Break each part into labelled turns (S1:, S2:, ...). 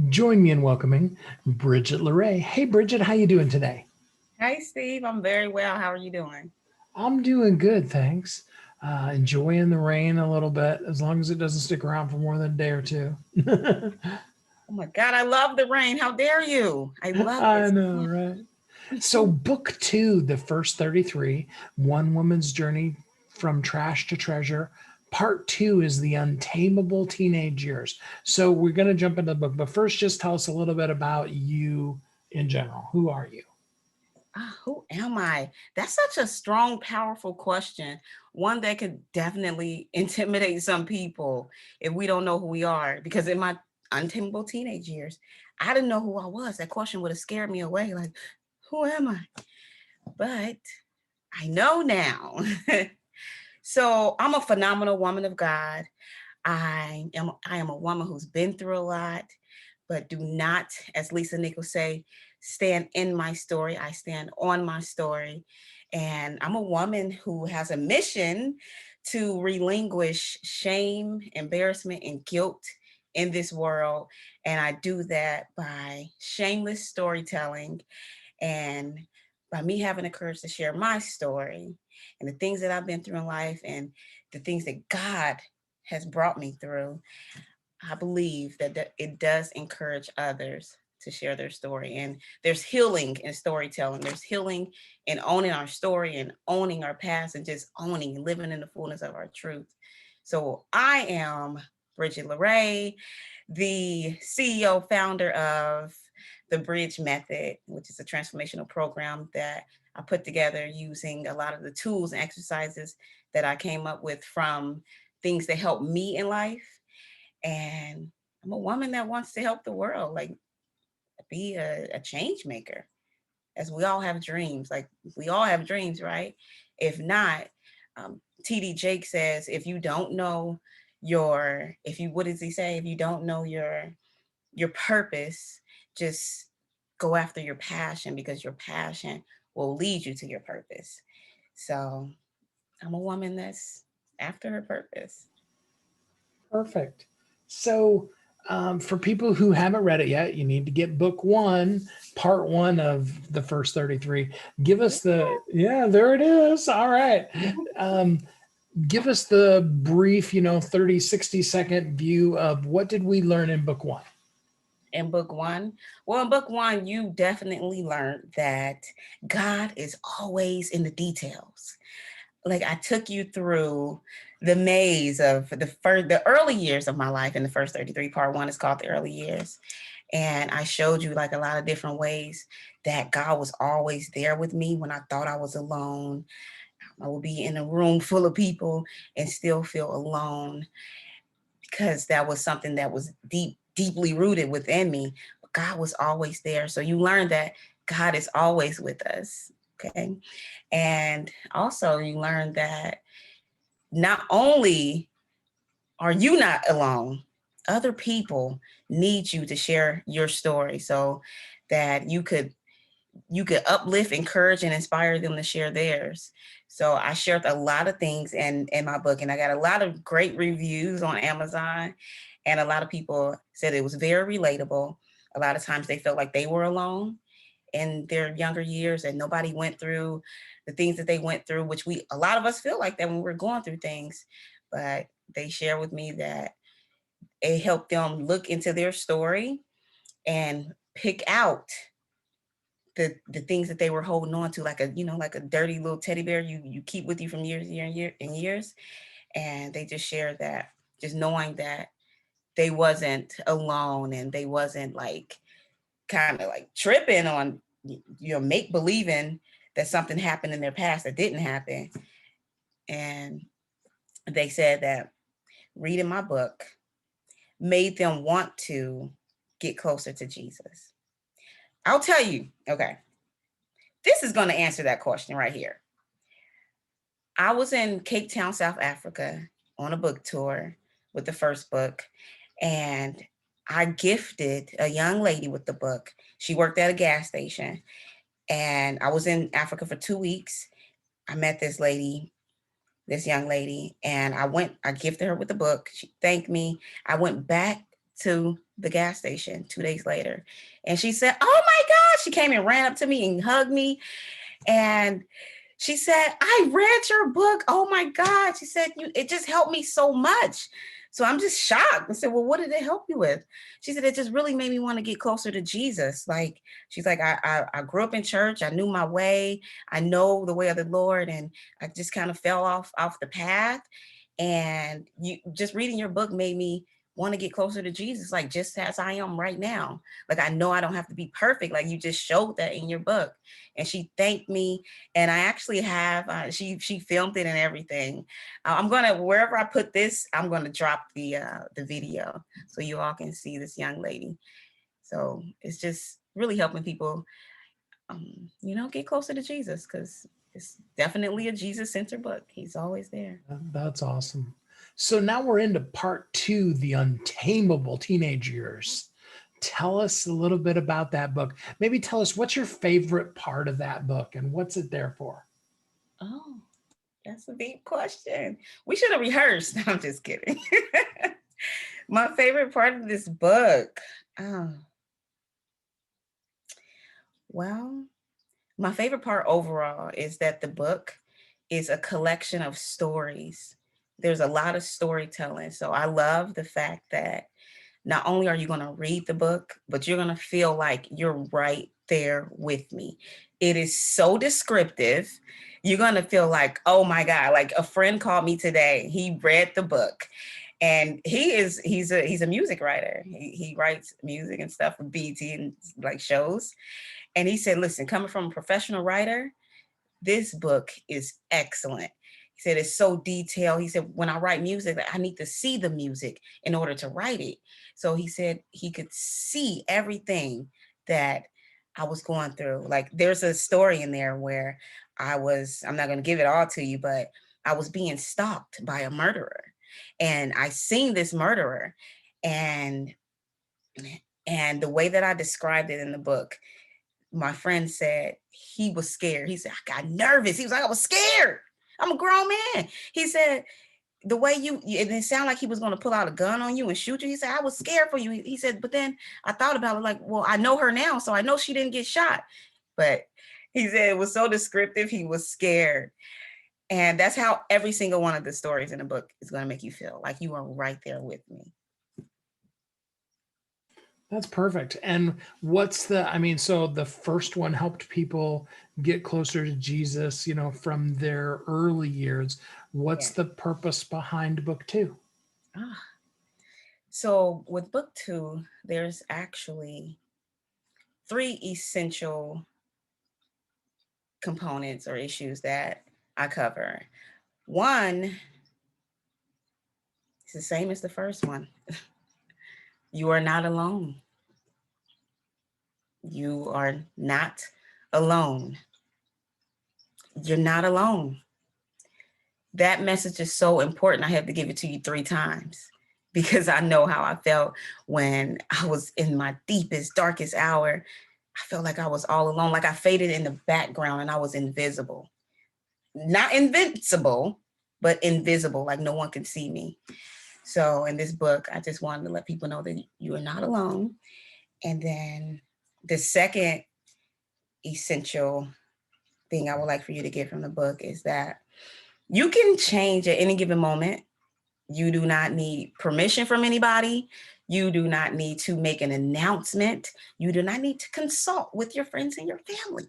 S1: Join me in welcoming Bridgett LaRe. Hey, Bridgett, how you doing today?
S2: Hey, Steve. I'm very well. How are you doing?
S1: I'm doing good, thanks. Enjoying the rain a little bit, as long as it doesn't stick around for more than a day or two.
S2: Oh my God, I love the rain. How dare you? I love it
S1: I
S2: so
S1: know,
S2: much.
S1: right? So, book two, the first 33, One Woman's Journey from Trash to Treasure. Part two is the untamable teenage years. So, we're going to jump into the book, but first, just tell us a little bit about you in general. Who are you?
S2: Who am I? That's such a strong, powerful question. One that could definitely intimidate some people if we don't know who we are. Because in my untamable teenage years, I didn't know who I was. That question would have scared me away. Like, who am I? But I know now. So I'm a phenomenal woman of God. I am a woman who's been through a lot, but do not, as Lisa Nichols say, stand in my story. I stand on my story. And I'm a woman who has a mission to relinquish shame, embarrassment, and guilt in this world. And I do that by shameless storytelling and by me having the courage to share my story and the things that I've been through in life and the things that God has brought me through. I believe that it does encourage others to share their story. And there's healing in storytelling. There's healing in owning our story and owning our past and just owning and living in the fullness of our truth. So I am Bridgett LaRe, the CEO founder of the Bridge Method, which is a transformational program that I put together using a lot of the tools and exercises that I came up with from things that help me in life. And I'm a woman that wants to help the world, like be a change maker, as we all have dreams. Like we all have dreams, right? If not, TD Jake says, if you don't know what does he say? If you don't know your purpose, just go after your passion because your passion will lead you to your purpose. So I'm a woman that's after her purpose.
S1: Perfect. So, for people who haven't read it yet, you need to get book one, part one of the first 33. Give us yeah, there it is. All right. Um, give us the brief, 30, 60-second view of what did we learn in book one?
S2: In book one, well, in book one, you definitely learned that God is always in the details. Like I took you through the maze of the early years of my life in the first 33. Part one is called the early years. And I showed you like a lot of different ways that God was always there with me when I thought I was alone. I would be in a room full of people and still feel alone because that was something that was deeply rooted within me. But God was always there. So you learn that God is always with us. Okay. And also you learn that not only are you not alone, other people need you to share your story so that you could uplift, encourage, and inspire them to share theirs. So I shared a lot of things in my book, and I got a lot of great reviews on Amazon, and a lot of people said it was very relatable. A lot of times they felt like they were alone in their younger years and nobody went through the things that they went through, which a lot of us feel like that when we're going through things. But they share with me that it helped them look into their story and pick out the things that they were holding on to, like like a dirty little teddy bear you keep with you from years. And they just share that, just knowing that they wasn't alone and they wasn't like kind of like tripping on make believing that something happened in their past that didn't happen. And they said that reading my book made them want to get closer to Jesus. I'll tell you, okay, this is going to answer that question right here. I was in Cape Town, South Africa on a book tour with the first book, and I gifted a young lady with the book. She worked at a gas station, and I was in Africa for 2 weeks. I met this young lady, and I gifted her with the book. She thanked me. I went back to the gas station 2 days later. And she said, oh my God, she came and ran up to me and hugged me. And she said, I read your book. Oh my God. She said, it just helped me so much. So I'm just shocked. I said, well, what did it help you with? She said, it just really made me want to get closer to Jesus. Like, she's like, I grew up in church. I knew my way. I know the way of the Lord. And I just kind of fell off the path. And you just reading your book made me want to get closer to Jesus, like just as I am right now. Like, I know I don't have to be perfect. Like, you just showed that in your book. And she thanked me. And I actually have, she filmed it and everything. I'm going to, wherever I put this, I'm going to drop the video so you all can see this young lady. So it's just really helping people, get closer to Jesus, because it's definitely a Jesus-centered book. He's always there.
S1: That's awesome. So now we're into part 2, the Untamable Teenage Years. Tell us a little bit about that book. Maybe tell us, what's your favorite part of that book and what's it there for?
S2: Oh, that's a deep question. We should have rehearsed. I'm just kidding. My favorite part of this book. Well, my favorite part overall is that the book is a collection of stories. There's a lot of storytelling. So I love the fact that not only are you going to read the book, but you're going to feel like you're right there with me. It is so descriptive. You're going to feel like, oh my God, like a friend called me today. He read the book. And he's a music writer. He writes music and stuff for BT and like shows. And he said, listen, coming from a professional writer, this book is excellent. He said, it's so detailed. He said, when I write music, I need to see the music in order to write it. So he said he could see everything that I was going through. Like, there's a story in there where I'm not going to give it all to you, but I was being stalked by a murderer. And I seen this murderer. And the way that I described it in the book, my friend said he was scared. He said, I got nervous. He was like, I was scared. I'm a grown man. He said, the way and it sounded like he was going to pull out a gun on you and shoot you. He said, I was scared for you. He said, but then I thought about it, like, well, I know her now, so I know she didn't get shot. But he said it was so descriptive. He was scared. And that's how every single one of the stories in the book is going to make you feel like you are right there with me.
S1: That's perfect. And so the first one helped people get closer to Jesus, from their early years. What's the purpose behind book 2?
S2: So with book 2, there's actually 3 essential components or issues that I cover. One is the same as the first one. You are not alone. You are not alone. You're not alone. That message is so important. I have to give it to you 3 times because I know how I felt when I was in my deepest, darkest hour. I felt like I was all alone, like I faded in the background and I was invisible. Not invincible, but invisible, like no one could see me. So in this book, I just wanted to let people know that you are not alone. And then the second essential thing I would like for you to get from the book is that you can change at any given moment. You do not need permission from anybody. You do not need to make an announcement. You do not need to consult with your friends and your family.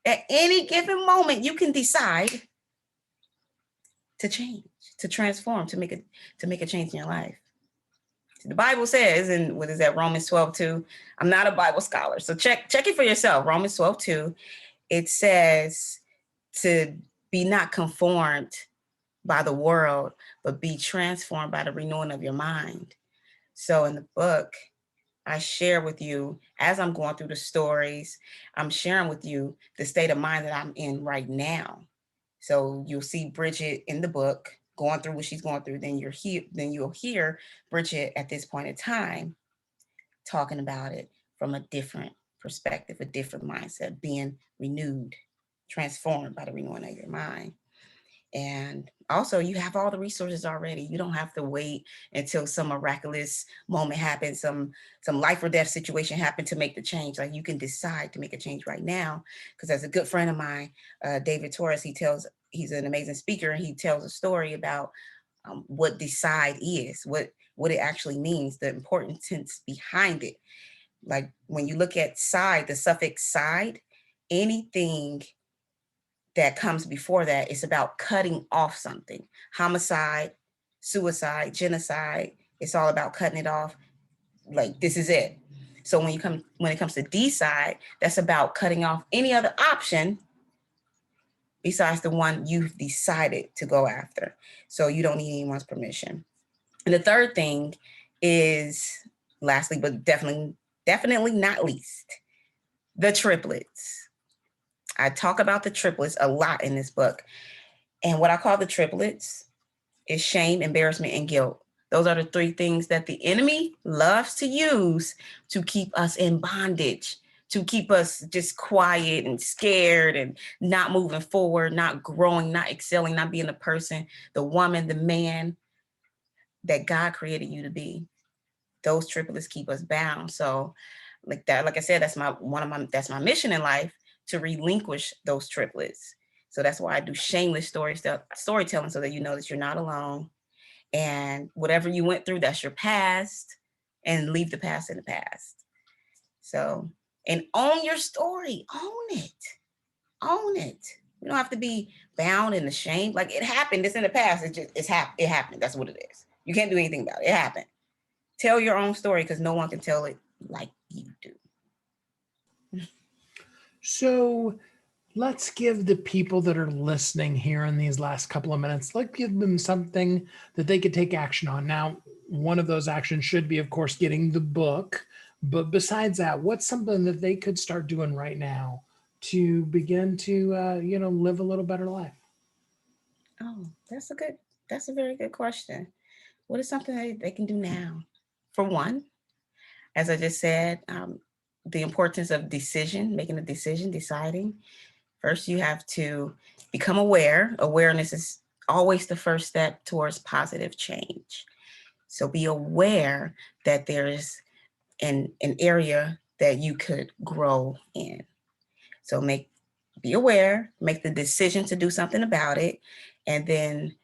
S2: At any given moment, you can decide to change, to transform, to make a change in your life. The Bible says, and what is that, Romans 12:2? I'm not a Bible scholar, so check it for yourself. Romans 12:2, it says to be not conformed by the world, but be transformed by the renewing of your mind. So in the book, I share with you, as I'm going through the stories, I'm sharing with you the state of mind that I'm in right now. So you'll see Bridgett in the book going through what she's going through. Then you'll hear Bridgett at this point in time talking about it from a different perspective, a different mindset, being renewed, transformed by the renewing of your mind. And also, you have all the resources already. You don't have to wait until some miraculous moment happens, some life or death situation happen to make the change. Like, you can decide to make a change right now. Because as a good friend of mine, David Torres, he's an amazing speaker, and he tells a story about what decide is, what it actually means, the importance behind it. Like, when you look at side, the suffix side, anything that comes before that is about cutting off something. Homicide, suicide, genocide, it's all about cutting it off. Like, this is it. So when it comes to decide, that's about cutting off any other option besides the one you've decided to go after. So you don't need anyone's permission. And the third thing is, lastly, but definitely not least, the triplets. I talk about the triplets a lot in this book. And what I call the triplets is shame, embarrassment, and guilt. Those are the three things that the enemy loves to use to keep us in bondage, to keep us just quiet and scared and not moving forward, not growing, not excelling, not being the person, the woman, the man that God created you to be. Those triplets keep us bound. So like I said, that's my mission in life, to relinquish those triplets. So that's why I do shameless storytelling, so that you know that you're not alone. And whatever you went through, that's your past, and leave the past in the past. So, and own your story, own it, own it. You don't have to be bound and ashamed. Like, it happened, it's in the past, it happened. That's what it is. You can't do anything about it. It happened. Tell your own story, because no one can tell it like you do.
S1: So let's give the people that are listening here in these last couple of minutes, let's give them something that they could take action on. Now, one of those actions should be, of course, getting the book. But besides that, what's something that they could start doing right now to begin to, live a little better life?
S2: Oh, that's a very good question. What is something they can do now? For one, as I just said, the importance of making a decision, deciding. First, you have to become aware. Awareness is always the first step towards positive change. So be aware that there is an area that you could grow in. So be aware, make the decision to do something about it, and then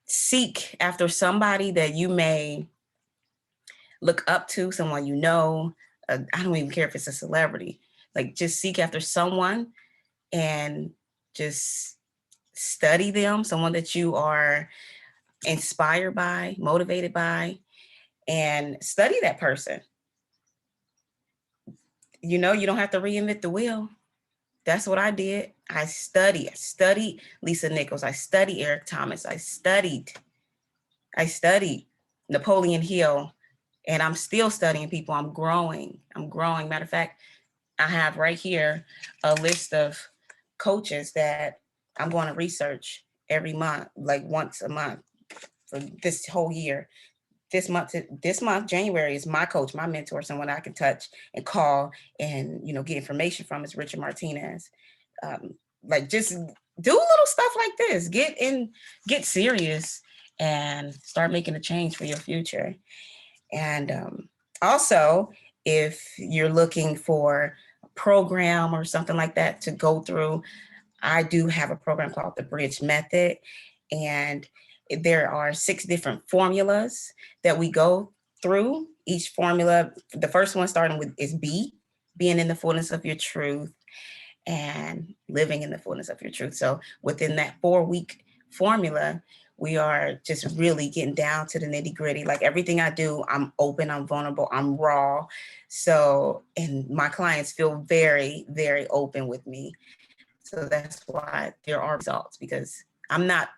S2: seek after somebody that you may look up to, someone you know. I don't even care if it's a celebrity. Like, just seek after someone and just study them, someone that you are inspired by, motivated by, and study that person. You don't have to reinvent the wheel. That's what I did. I studied Lisa Nichols. I studied Eric Thomas. I studied Napoleon Hill, and I'm still studying people. I'm growing. Matter of fact, I have right here a list of coaches that I'm going to research every month, like once a month for this whole year. This month, January, is my coach, my mentor, someone I can touch and call and, get information from, is Richard Martinez. Like, just do little stuff like this. Get serious and start making a change for your future. And also, if you're looking for a program or something like that to go through, I do have a program called the Bridge Method. And there are 6 different formulas that we go through. Each formula, the first one starting with is being in the fullness of your truth and living in the fullness of your truth. So within that 4-week formula, we are just really getting down to the nitty gritty. Like, everything I do, I'm open, I'm vulnerable, I'm raw. So, and my clients feel very, very open with me. So that's why there are results, because I'm not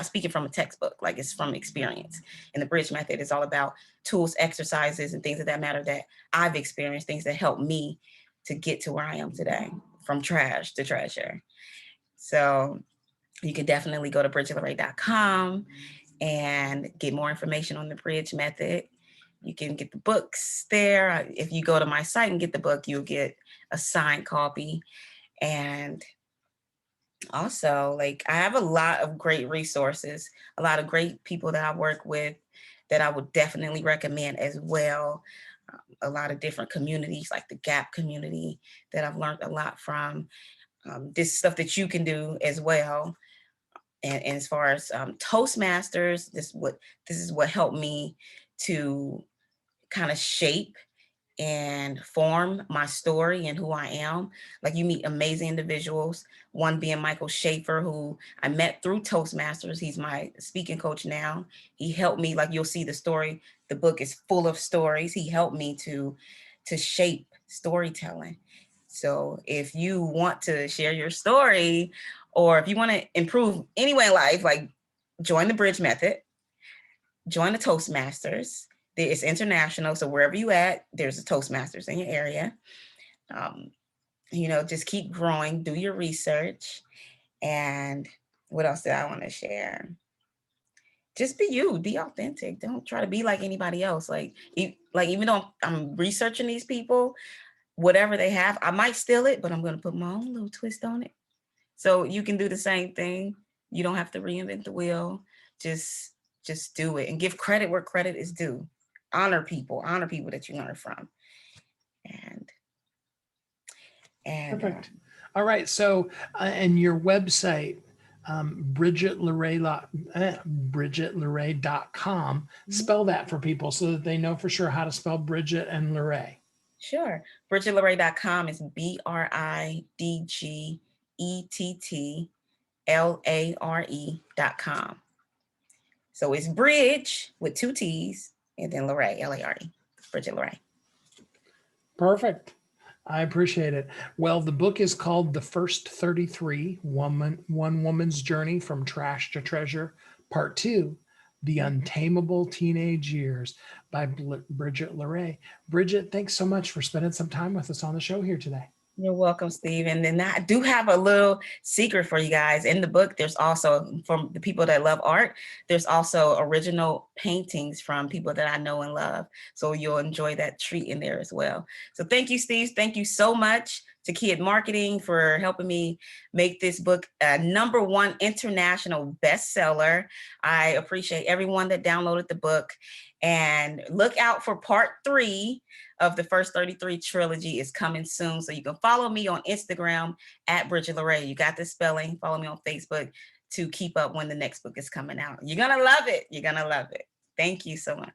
S2: speaking from a textbook, like, it's from experience. And the Bridge Method is all about tools, exercises, and things of that matter that I've experienced, things that help me to get to where I am today, from trash to treasure. So you can definitely go to BridgettLaRe.com and get more information on the Bridge Method. You can get the books there. If you go to my site and get the book, you'll get a signed copy. And Also, like, I have a lot of great resources, a lot of great people that I work with that I would definitely recommend as well. A lot of different communities, like the Gap community, that I've learned a lot from. This stuff that you can do as well. And as far as Toastmasters, this is what helped me to kind of shape and form my story and who I am. Like, you meet amazing individuals, one being Michael Schaefer, who I met through Toastmasters. He's my speaking coach now. He helped me, like, you'll see the story. The book is full of stories. He helped me to shape storytelling. So if you want to share your story, or if you want to improve anyway in life, like, join the Bridge Method, join the Toastmasters. It's international, so wherever you at, there's a Toastmasters in your area. Um, just keep growing, do your research. And what else did I want to share? Just be you, be authentic. Don't try to be like anybody else. Like even though I'm researching these people, whatever they have, I might steal it, but I'm going to put my own little twist on it. So you can do the same thing. You don't have to reinvent the wheel. Just do it and give credit where credit is due. Honor people that you learn from. And
S1: Perfect. All right. So, and your website, BridgettLaRe.com, spell that for people so that they know for sure how to spell Bridgett and LaRe.
S2: Sure. BridgettLaRe.com is BridgettLare.com. So it's Bridge with 2 T's and then LaRe, LARE. Bridgett LaRe.
S1: Perfect. I appreciate it. Well, the book is called The First 33, One Woman's Journey from Trash to Treasure, Part 2, The Untamable Teenage Years by Bridgett LaRe. Bridgett, thanks so much for spending some time with us on the show here today.
S2: You're welcome, Steve. And then I do have a little secret for you guys. In the book, there's also, from the people that love art, there's also original paintings from people that I know and love. So you'll enjoy that treat in there as well. So thank you, Steve. Thank you so much to Kid Marketing for helping me make this book a #1 international bestseller. I appreciate everyone that downloaded the book. And look out for part 3 of the First 33 trilogy is coming soon. So you can follow me on Instagram at Bridgett LaRe. You got the spelling. Follow me on Facebook to keep up when the next book is coming out. You're going to love it. You're going to love it. Thank you so much.